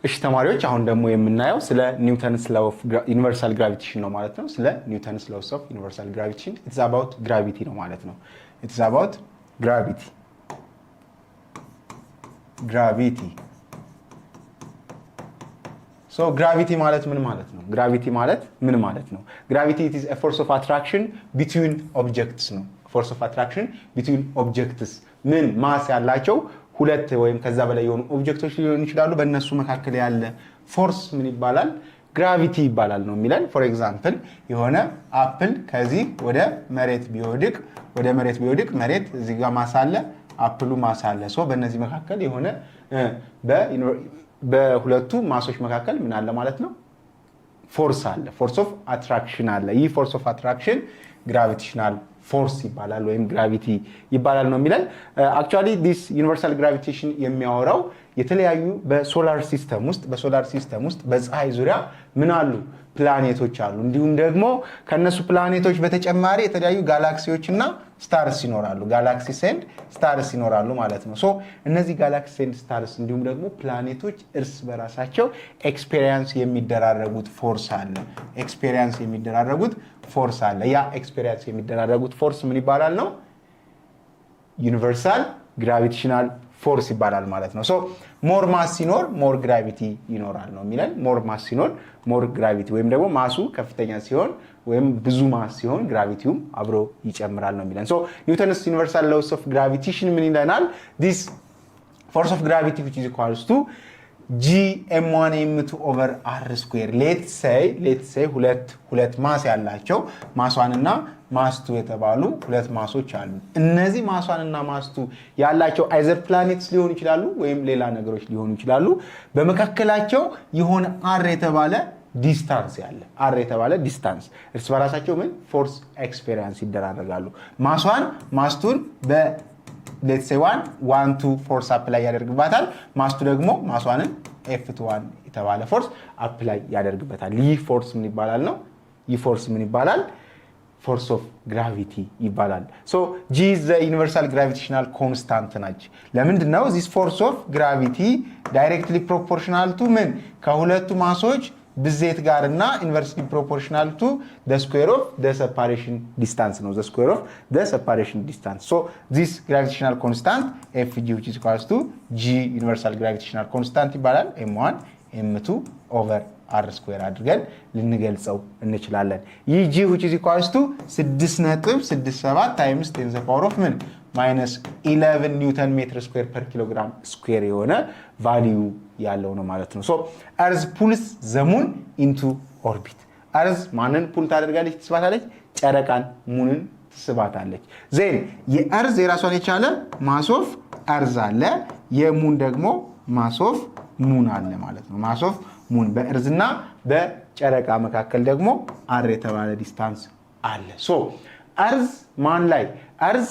እሺ ተማሪዎች አሁን ደግሞ የምናየው ስለ ኒውተንስ ላው ኦፍ ዩኒቨርሳል ግራቪቴሽን ነው ማለት ነው። ስለ ኒውተንስ ላውስ ኦፍ ዩኒቨርሳል ግራቪቴሽን ኢትስ አባውት ግራቪቲ ነው ማለት ነው። ኢትስ አባውት ግራቪቲ ሶ ግራቪቲ ማለት ምን ማለት ነው? ግራቪቲ ማለት ምን ማለት ነው? ግራቪቲ ኢት ኢዝ አ ፎርስ ኦፍ አትራክሽን ቢትዊን ኦብጀክትስ ነው። ፎርስ ኦፍ አትራክሽን ቢትዊን ኦብጀክትስ ምን ማስ ያላቸው ሁለት ወይም ከዛ በላይ የሆኑ ኦብጀክቶች ሊሆኑ ይችላሉ። በእነሱ መካከል ያለ ፎርስ ምን ይባላል? ግራቪቲ ይባላል ነው የሚለን። ፎር ኤግዛምፕል የሆነ አፕል ከዚህ ወደ መሬት ቢወድቅ መሬት እዚህ ጋር ማስ አለ፣ አፕሉ ማስ አለ። ሶ በእነዚህ መካከል የሆነ በሁለቱ ማሶች መካከል ምን አለ ማለት ነው? ፎርስ አለ። ፎርስ ኦፍ አትራክሽን አለ። ይህ ፎርስ ኦፍ አትራክሽን ግራቪቴሽናል ፎርስ ይባላል ወይም ግራቪቲ ይባላል ነው የሚለን። አክቹአሊ ዲስ ዩኒቨርሳል ግራቪቴሽን የሚያወራው የተለያዩ በሶላር ሲስተም ውስጥ በፀሐይ ዙሪያ ምን አሉ? ፕላኔቶች አሉ። እንዲሁም ደግሞ ከነሱ ፕላኔቶች በተጨማሪ የተለያዩ ጋላክሲዎች እና ስታርስ ይኖራሉ። ጋላክሲስ ኤንድ ስታርስ ይኖራሉ ማለት ነው። ሶ እነዚህ ጋላክሲስ ኤንድ ስታርስ እንዲሁም ደግሞ ፕላኔቶች እርስ በራሳቸው ኤክስፔሪየንስ የሚደራረጉት ፎርስ አለ። ያ ኤክስፔሪየንስ የሚደራረጉት ፎርስ ምን ይባላል ነው? ዩኒቨርሳል ግራቪቴሽናል ፎርስ ይባላል ማለት ነው። ሶ ሞር ማስ ሲኖር ሞር ግራቪቲ ይኖራል ነው የሚለን። ሞር ማስ ሲኖር ሞር ግራቪቲ ወይም ደግሞ ማሱ ከፍተኛ ሲሆን ወይም ብዙ ማስ ሲሆን ግራቪቲውም አብሮ ይጨምራል ነው የሚለን። ሶ ኒውተንስ ዩኒቨርሳል ላውስ ኦፍ ግራቪቴሽን ምን ይለናል? ዲስ ፎርስ ኦፍ ግራቪቲ which is equals to gm1 m2 over r square ሌትስ ሴይ ሁለት ማስ ያላቸው ማስ1 እና ማስ2 የተባሉ ሁለት ማሶች አሉ። እነዚህ ማስ1 እና ማስ2 ያላቸው አይዘር ፕላኔትስ ሊሆኑ ይችላሉ ወይም ሌላ ነገሮች ሊሆኑ ይችላሉ። በመካከላቸው የሆነ r የተባለ ዲስታንስ ያለ እርስ በራሳቸው ምን ፎርስ ኤክስፔሪየንስ ይደራረጋሉ። ማስ1 ማስ2ን let's say 1 2 ፎርስ አፕላይ ያደርግባታል። ማስ2 ደግሞ ማስ1ን F2 የተባለ ፎርስ አፕላይ ያደርግበታል። ይህ ፎርስ ምን ይባላል ነው? ይህ ፎርስ ምን ይባላል? ፎርስ ኦፍ ግራቪቲ ይባላል። ሶ G is the universal gravitational constant ነች። ለምንድን ነው this force of gravity directly proportional to ምን ከሁለቱ ማሶች ብዜት ጋርና ኢንቨርስሊ ፕሮፖርሽናል ቱ the square of the separation distance ነው። the square of the separation distance. So this gravitational constant Fg which is equals to G universal gravitational constant ይባላል። m1 m2 over r square አድርገን ልንገልጸው እንችላለን። ይህ G which is equals to 6.67 times 10 the power of ምን -11 ኒውተን ሜትር ስኩዌር ፐር ኪሎግራም ስኩዌር የሆነ ቫልዩ ያለው ነው ማለት ነው። ሶ አርዝ ፑልስ ዘሙን ኢንቱ ኦርቢት። አርዝ ማንን ፑል ታደርጋለች? ትስባታለች። ጨረቃን ሙንን ትስባታለች። ዜን የአርዝ የራሷን የቻለ ማስ ኦፍ አርዝ አለ፣ የሙን ደግሞ ማስ ኦፍ ሙን አለ ማለት ነው። ማስ ኦፍ ሙን በእርዝና በጨረቃ መካከል ደግሞ አር የተባለ ዲስታንስ አለ። ሶ አርዝ ማን ላይ አርዝ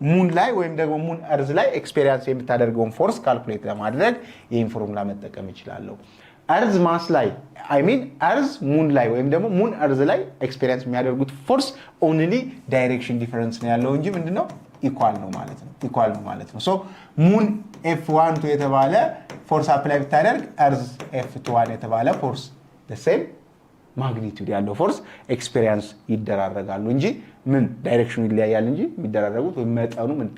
ሙን ላይ ወይም ደግሞ ሙን እርዝ ላይ ኤክስፔሪየንስ የምታደርገውን ፎርስ ካልኩሌት ለማድረግ ይህን ፎርሙላ መጠቀም ይችላለሁ። እርዝ ማስ ላይ እርዝ ሙን ላይ ወይም ደግሞ ሙን እርዝ ላይ ኤክስፔሪየንስ የሚያደርጉት ፎርስ ኦንሊ ዳይሬክሽን ዲፈረንስ ነው ያለው እንጂ ምንድነው ኢኳል ነው ማለት ነው። ሶ ሙን F12 የተባለ ፎርስ አፕላይ ብታደርግ እርዝ F21 የተባለ ፎርስ the same ማግኒቲዩድ ያለው ፎርስ ኤክስፔሪየንስ ይደራረጋሉ እንጂ ምን ዳይሬክሽኑ ይለያያል እንጂ የሚደራረጉት ወይ መጠኑ ምን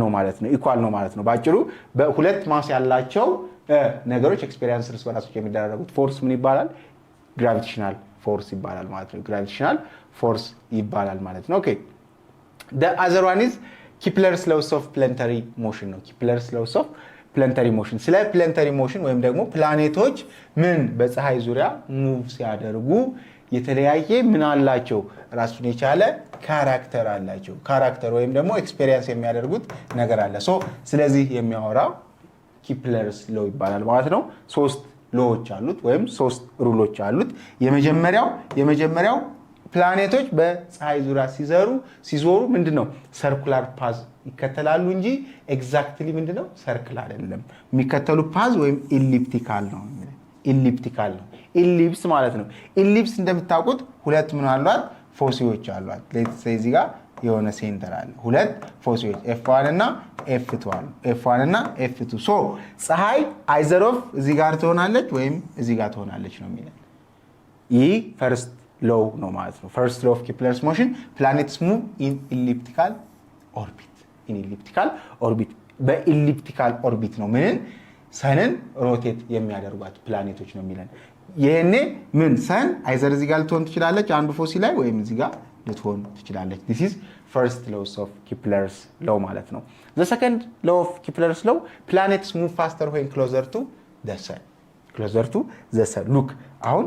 ነው ማለት ነው ኢኳል ነው ማለት ነው። ባጭሩ በሁለት ማስ ያላቸው ነገሮች ኤክስፔሪየንስ እርስ በራሳቸው የሚደራረጉት ፎርስ ምን ይባላል? ግራቪቴሽናል ፎርስ ይባላል ማለት ነው። ኦኬ the other one is Kepler's laws of planetary motion ነው። Kepler's laws of ፕላኔታሪ ሞሽን። ስለ ፕላኔታሪ ሞሽን ወይም ደግሞ ፕላኔቶች ምን በፀሐይ ዙሪያ ሙቭ ሲያደርጉ የተለያየ ምን አላቸው? ራሱን የቻለ ካራክተር አላቸው። ካራክተር ወይም ደግሞ ኤክስፔሪየንስ የሚያደርጉት ነገር አለ። ሶ ስለዚህ የሚያወራው ኪፕለርስ ሎ ይባላል ማለት ነው። 3 ሎዎች አሉት ወይም 3 ሩሎች አሉት። የመጀመሪያው ፕላኔቶች በፀሐይ ዙሪያ ሲዞሩ ምንድነው ሰርኩላር ፓዝ ይከተላሉ እንጂ ኤግዛክትሊ ምንድነው ሰርክል አይደለም። የሚከተሉ ፓዝ ወይም ኢሊፕቲካል ነው። ኢሊፕስ ማለት ነው። ኢሊፕስ እንደምታውቁት ሁለት ምን አሏት? ፎሲዎች አሏት። ሌትስ ሴይ እዚህ ጋር የሆነ ሴንተር አለ። ሁለት ፎሲሎች F1 እና F2 አሉ። F1 እና F2 ሶ ፀሐይ አይዘር ኦፍ እዚህ ጋር ትሆናለች ወይም እዚህ ጋር ትሆናለች ነው የሚለን። ይህ ፈርስት ሎው ነው ማለት ነው። ፈርስት ሎው ኦፍ ኬፕለርስ ሞሽን ፕላኔትስ ሙቭ ኢን ኢሊፕቲካል ኦርቢት። ኢን ኢሊፕቲካል ኦርቢት በኢሊፕቲካል ኦርቢት ነው ምንን ሰንን ሮቴት የሚያደርጓት ፕላኔቶች ነው የሚለን። ይሄኔ ምን ሰን አይዘር እዚህ ጋር ልትሆን ትችላለች አንዱ ፎሲ ላይ ወይም እዚህ ጋር ልትሆን ትችላለች። this is first laws of Kepler's law ማለት ነው። the second law of Kepler's law planets move faster when closer to the sun. closer to the sun look አሁን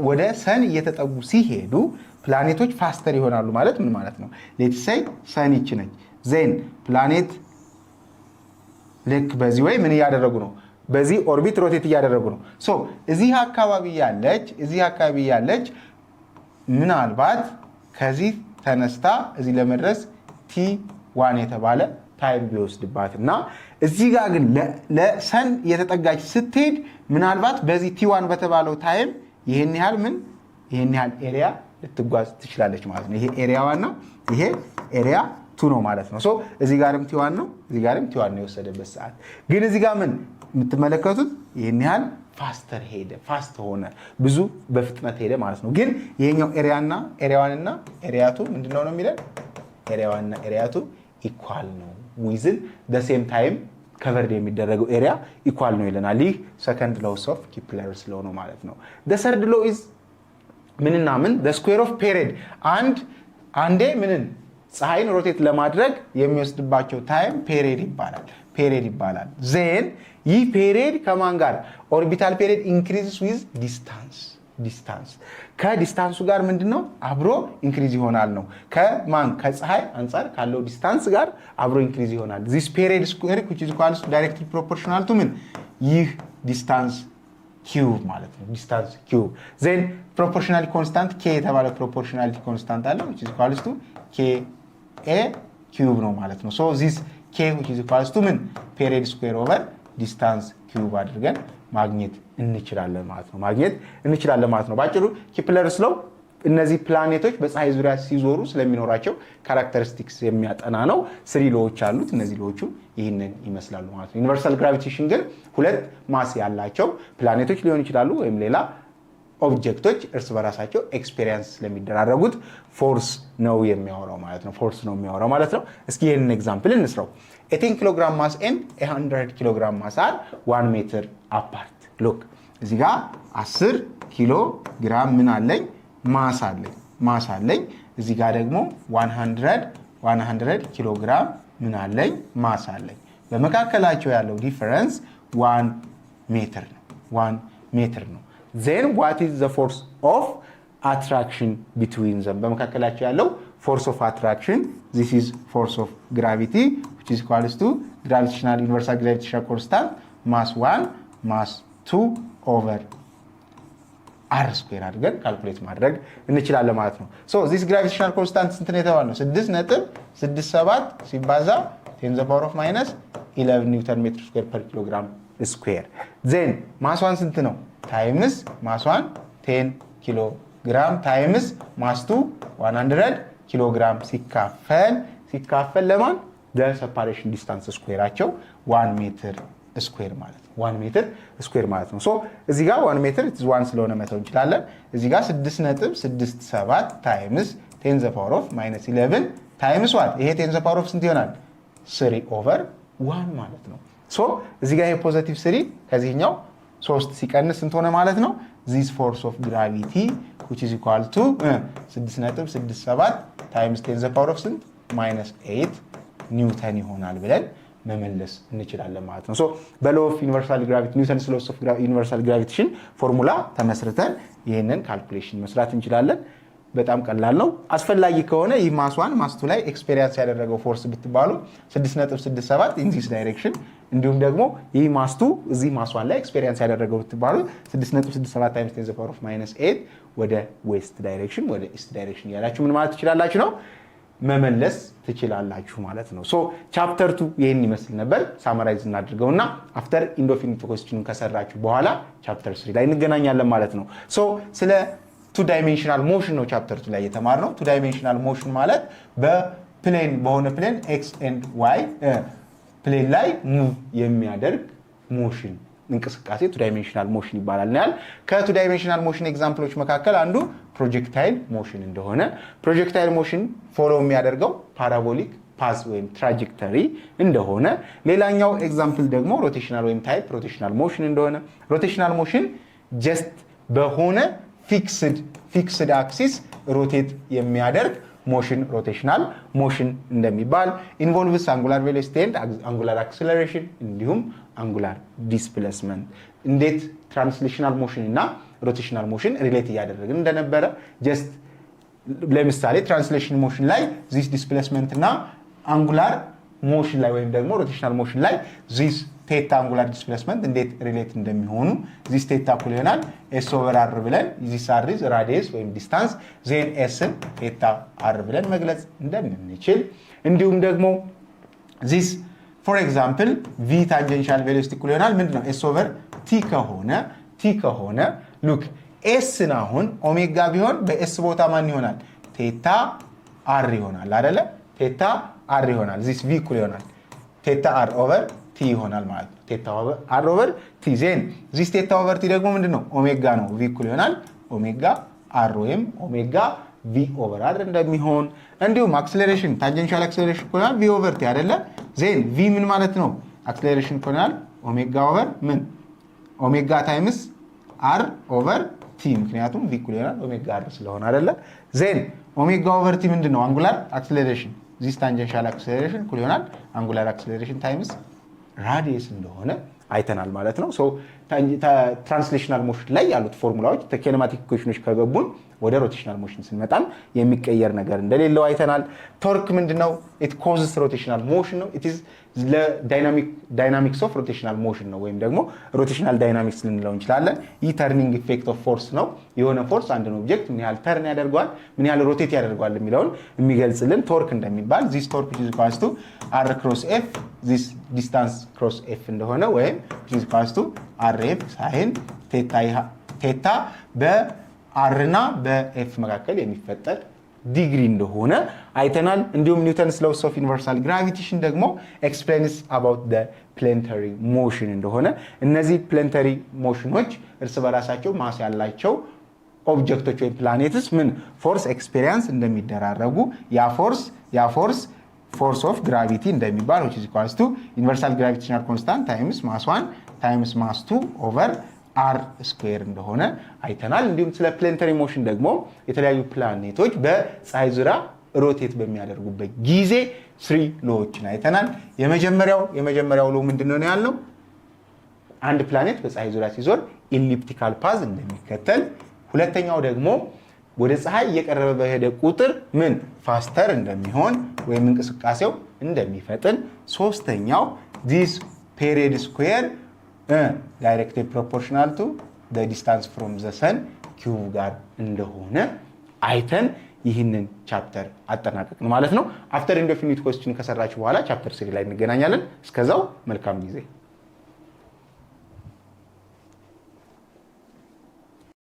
ወደ ሰን እየተጠጉ ሲሄዱ ፕላኔቶች ፋስተር ይሆናሉ ማለት ምን ማለት ነው? let's say ሰን ይች ነች then planet ልክ በዚህ ወይ ምን ያደረጉ ነው? በዚህ ኦርቢት ሮቴት እያደረጉ ነው። ሶ እዚህ አካባቢ ያለች ምናልባት ከዚህ ተነስታ እዚህ ለመድረስ T1 የተባለ ታይም ቢወስድባት እና እዚህ ጋር ግን ለሰን የተጠጋች ስትሄድ ምናልባት በዚህ T1 በተባለው ታይም ይሄን ያህል ኤሪያ ልትጓዝ ትችላለች ማለት ነው። ይሄ ኤሪያዋን ነው፣ ይሄ ኤሪያ 2 ነው ማለት ነው። ሶ እዚህ ጋርም T1 ነው፣ እዚህ ጋርም T1 ነው የወሰደበት ሰዓት። ግን እዚህ ጋር ምን የምትመለከቱት ይሄን ያህል ፋስተር ሄደ፣ ፋስት ሆነ፣ ብዙ በፍጥነት ሄደ ማለት ነው። ግን ይሄኛው ኤሪያዋንና ኤሪያቱ ምንድነው ነው የሚለን? ኤሪያዋንና ኤሪያቱ ኢኳል ነው። ዊዝን the same time ከቨርድ የሚደረገው ኤሪያ ኢኳል ነው ይለናል። ይህ ሰከንድ ሎው ኦፍ ኬፕለርስ ሎው ነው ማለት ነው። the third law is ምንና ምን the square of period አንዴ ምንን ፀሐይን ሮቴት ለማድረግ የሚወስድባቸው ታይም ፔሪድ ይባላል። ዜን ይህ ፔሪድ ከማን ጋር ኦርቢታል ፔሪድ ኢንክሪዝስ ዊዝ ዲስታንስ ከዲስታንሱ ጋር ምንድነው አብሮ ኢንክሪዝ ይሆናል ነው። ከማን ከፀሐይ አንፃር ካለው ዲስታንስ ጋር አብሮ ኢንክሪዝ ይሆናል። this period square which is equal to directly proportional to ምን ይህ ዲስታንስ ኪዩብ ማለት ነው። ዲስታንስ ኪዩብ ዜን ፕሮፖርሽናል ኮንስታንት k የተባለ ፕሮፖርሽናሊቲ ኮንስታንት አለ which is equal to k a cube ነው ማለት ነው። so this k which is equal to ምን period square over distance cube አድርገን ማግኘት እንችላለን ማለት ነው። ባጭሩ ኬፕለርስ ሎው እነዚህ ፕላኔቶች በፀሐይ ዙሪያ ሲዞሩ ስለሚኖራቸው ካራክተሪስቲክስ የሚያጠና ነው። 3 ሎዎች አሉት። እነዚህ ሎዎቹ ይህንን ይመስላሉ ማለት ነው። ዩኒቨርሳል ግራቪቴሽን ግን ሁለት ማስ ያላቸው ፕላኔቶች ሊሆኑ ይችላሉ ወይም ሌላ ኦብጀክቶች እርስ በራሳቸው ኤክስፔሪየንስ ስለሚደራረጉት ፎርስ ነው የሚያወራው ማለት ነው። እስኪ ይሄንን ኤግዛምፕል እንስራው። 18 ኪሎግራም ማስ ኤንድ 100 ኪሎግራም ማስ አር 1 ሜትር አፓርት። ሉክ እዚህ ጋር 10 ኪሎ ግራም ምን አለኝ ማስ አለኝ። እዚህ ጋር ደግሞ 100 ኪሎ ግራም ምን አለኝ ማስ አለኝ። በመካከላቸው ያለው ዲፈረንስ 1 ሜትር ነው። then what is the force of attraction between them? በመካከላቸው ያለው force of attraction, this is force of gravity which is equals to universal gravitational constant mass 1 mass 2 over r square አድርገን ካልኩሌት ማድረግ እንችላለን ማለት ነው። so this gravitational constant ስንት ነው የተባለው? 6.67 ሲባዛ 10 the power of minus 11 ኒውተን ሜትር ስኩዌር per kilogram square. then mass 1 ስንት ነው? ታይምስ ማስ 1 10 ኪሎ ግራም ታይምስ ማስ 2 100 ኪሎ ግራም ሲካፈል ለማን the separation distance ስኩዌራቸው 1 ሜትር ስኩዌር ማለት ነው። 1 ሜትር ስኩዌር ማለት ነው። ሶ እዚህ ጋር 1 ሜትር ኢዝ 1 ስለሆነ መተው እንችላለን። እዚህ ጋር 6.67 ታይምስ 10 the power of minus 11 ታይምስ ዋት ይሄ 10 the power of ስንት ይሆናል? 3/1 ማለት ነው። ሶ እዚህ ጋር ይሄ ፖዚቲቭ 3 ከዚህኛው 3 ሲቀንስ ስንት ሆነ ማለት ነው? this force of gravity which is equal to 6.67 times 10 the power of ስንት minus 8 ኒውተን ይሆናል ብለን መመለስ እንችላለን ማለት ነው። ሶ በlaw of universal gravity ኒውተንስ law of universal gravitation ፎርሙላ ተመስርተን ይሄንን ካልኩሌሽን መስራት እንችላለን። በጣም ቀላል ነው። አስፈላጊ ከሆነ ይህ ማስ 1 ማስ 2 ላይ ኤክስፔሪየንስ ያደረገው ፎርስ ብትባሉ 6.67 in this direction እንዲሁም ደግሞ ይህ ማስ 2 እዚህ ማስ 1 ላይ ኤክስፔሪየንስ ያደረገው ብትባሉ 6.67 times 10 the power of minus 8 ወደ ዌስት ዳይሬክሽን ወደ ኢስት ዳይሬክሽን ያላችሁ ምን ማለት ትችላላችሁ ነው መመለስ ትችላላችሁ ማለት ነው። ሶ ቻፕተር 2 ይሄን ይመስል ነበር። ሳማራይዝ እናድርገውና አፍተር ኢንዶፊኒት ኩዌስችኑን ከሰራችሁ በኋላ ቻፕተር 3 ላይ እንገናኛለን ማለት ነው። ሶ ስለ ቱ ዳይሜንሽናል ሞሽን ነው ቻፕተር 2 ላይ የተማርነው። ቱ ዳይሜንሽናል ሞሽን ማለት በሆነ ፕሌን ኤክስ ኤንድ ዋይ ፕሌን ላይ ሙቭ የሚያደርግ ሞሽን እንቅስቃሴ ቱ ዳይሜንሽናል ሞሽን ይባላል ያል። ከቱ ዳይሜንሽናል ሞሽን ኤግዛምፕሎች መካከል አንዱ ፕሮጀክታይል ሞሽን እንደሆነ፣ ፕሮጀክታይል ሞሽን ፎሎ የሚያደርገው ፓራቦሊክ ፓዝ ወይም ትራጀክተሪ እንደሆነ፣ ሌላኛው ኤግዛምፕል ደግሞ ሮቴሽናል ወይም ታይፕ ሮቴሽናል ሞሽን እንደሆነ፣ ሮቴሽናል ሞሽን ጀስት በሆነ ፊክስድ አክሲስ ሮቴት የሚያደርግ ሞሽን ሮቴሽናል ሞሽን እንደሚባል፣ ኢንቮልቭስ አንጉላር ቬሎሲቲ ኤንድ አንጉላር አክሰለሬሽን እንዲሁም አንጉላር ዲስፕሌስመንት፣ እንዴት ትራንስሌሽናል ሞሽን እና ሮቴሽናል ሞሽን ሪሌት እያደረግን እንደነበረ ጀስት ለምሳሌ ትራንስሌሽን ሞሽን ላይ ዚስ ዲስፕሌስመንት እና አንጉላር ሞሽን ላይ ወይም ደግሞ ሮቴሽናል ሞሽን ላይ ዚስ ቴታ አንጉላር ዲስፕሌስመንት እንዴት ሪሌት እንደሚሆኑ ዚስ ቴታ እኩል ይሆናል ኤስ ኦቨር አር ብለን ዚስ አር ኢዝ ራዲየስ ወይም ዲስታንስ ዜን ኤስን ቴታ አር ብለን መግለጽ እንደምንችል፣ እንዲሁም ደግሞ ዚስ ፎር ኤግዛምፕል ቪ ታንጀንሻል ቬሎሲቲ እኩል ይሆናል ምንድነው ኤስ ኦቨር ቲ ከሆነ ሉክ ኤስን አሁን ኦሜጋ ቢሆን በኤስ ቦታ ማን ይሆናል? ቴታ አር ይሆናል አይደለ? ቴታ አር ይሆናል። ዚስ ቪ እኩል ይሆናል ቴታ አር ኦቨር ቲ ይሆናል ማለት ነው። ቴታ አር ኦቨር ቲ ዜን ዚስ ቴታ ኦቨር ቲ ደግሞ ምንድነው? ኦሜጋ ነው። ቪ እኩል ይሆናል ኦሜጋ አር ወይም ኦሜጋ ቪ ኦቨር አር እንደሚሆን፣ እንዲሁም አክሰለሬሽን ታንጀንሻል አክሰለሬሽን እኩል ይሆናል ቪ ኦቨር ቲ አይደለ? ዜን ቪ ምን ማለት ነው? አክሰለሬሽን እኩል ይሆናል ኦሜጋ ኦቨር ምን ኦሜጋ ታይምስ አር ኦቨር ቲ፣ ምክንያቱም ቪ እኩል ይሆናል ኦሜጋ አር ስለሆነ አይደለ? ዜን ኦሜጋ ኦቨር ቲ ምንድነው? አንጉላር አክሰለሬሽን ዚስ ታንጀንሻል አክሰለሬሽን እኩል ይሆናል አንጉላር አክሰለሬሽን ታይምስ ራዲየስ እንደሆነ አይተናል ማለት ነው። ትራንስሌሽናል ሞሽን ላይ ያሉት ፎርሙላዎች ኬኔማቲክ ኢኩዌሽኖች ከገቡን ወደ ሮቴሽናል ሞሽን ስንመጣም የሚቀየር ነገር እንደሌለው አይተናል። ቶርክ ምንድነው? ኢት ኮዝስ ሮቴሽናል ሞሽን ነው። ኢት ኢዝ ለዳይናሚክስ ኦፍ ሮቴሽናል ሞሽን ነው፣ ወይም ደግሞ ሮቴሽናል ዳይናሚክስ ልንለው እንችላለን። ይህ ተርኒንግ ኢፌክት ኦፍ ፎርስ ነው። የሆነ ፎርስ አንድን ኦብጀክት ምን ያህል ተርን ያደርገዋል፣ ምን ያህል ሮቴት ያደርገዋል የሚለውን የሚገልጽልን ቶርክ እንደሚባል፣ ዚስ ቶርክ ኢዝ ኢኳልስ ቱ አር ክሮስ ኤፍ ዚስ ዲስታንስ ክሮስ ኤፍ እንደሆነ፣ ወይም ኢዝ ኢኳልስ ቱ አር ኤፍ ሳይን ቴታ በአር እና በኤፍ መካከል የሚፈጠር ዲግሪ እንደሆነ አይተናል። እንዲሁም ኒውተንስ ሎውስ ኦፍ ዩኒቨርሳል ግራቪቴሽን ደግሞ ኤክስፕሌንስ አባውት ዘ ፕላኔታሪ ሞሽን እንደሆነ፣ እነዚህ ፕላኔታሪ ሞሽኖች እርስ በራሳቸው ማስ ያላቸው ኦብጀክቶች ወይም ፕላኔትስ ምን ፎርስ ኤክስፔሪንስ እንደሚደራረጉ ያ ፎርስ ኦፍ ግራቪቲ እንደሚባል which is equals to universal gravitational constant times mass 1 times mass 2 over r ስኩዌር እንደሆነ አይተናል። እንዲሁም ስለ ፕላኔታሪ ሞሽን ደግሞ የተለያዩ ፕላኔቶች በፀሐይ ዙሪያ ሮቴት በሚያደርጉበት ጊዜ 3 ሎዎችን አይተናል። የመጀመሪያው ሎ ምንድነው ነው ያልነው? አንድ ፕላኔት በፀሐይ ዙሪያ ሲዞር ኢሊፕቲካል ፓዝ እንደሚከተል፣ ሁለተኛው ደግሞ ወደ ፀሐይ እየቀረበ በሄደ ቁጥር ምን ፋስተር እንደሚሆን ወይም እንቅስቃሴው እንደሚፈጥን፣ ሶስተኛው ዲስ ፔሪድ ስኩዌር ዳይሬክትሊ ፕሮፖርሽናል ቱ ዘ ዲስታንስ ፍሮም ዘ ሰን ኪዩብ ጋር እንደሆነ አይተን ይህንን ቻፕተር አጠናቀቅን ማለት ነው። አፍተር ኢንዴፊኒት ኩዌስችን ከሰራችሁ በኋላ ቻፕተር 3 ላይ እንገናኛለን። እስከዛው መልካም ጊዜ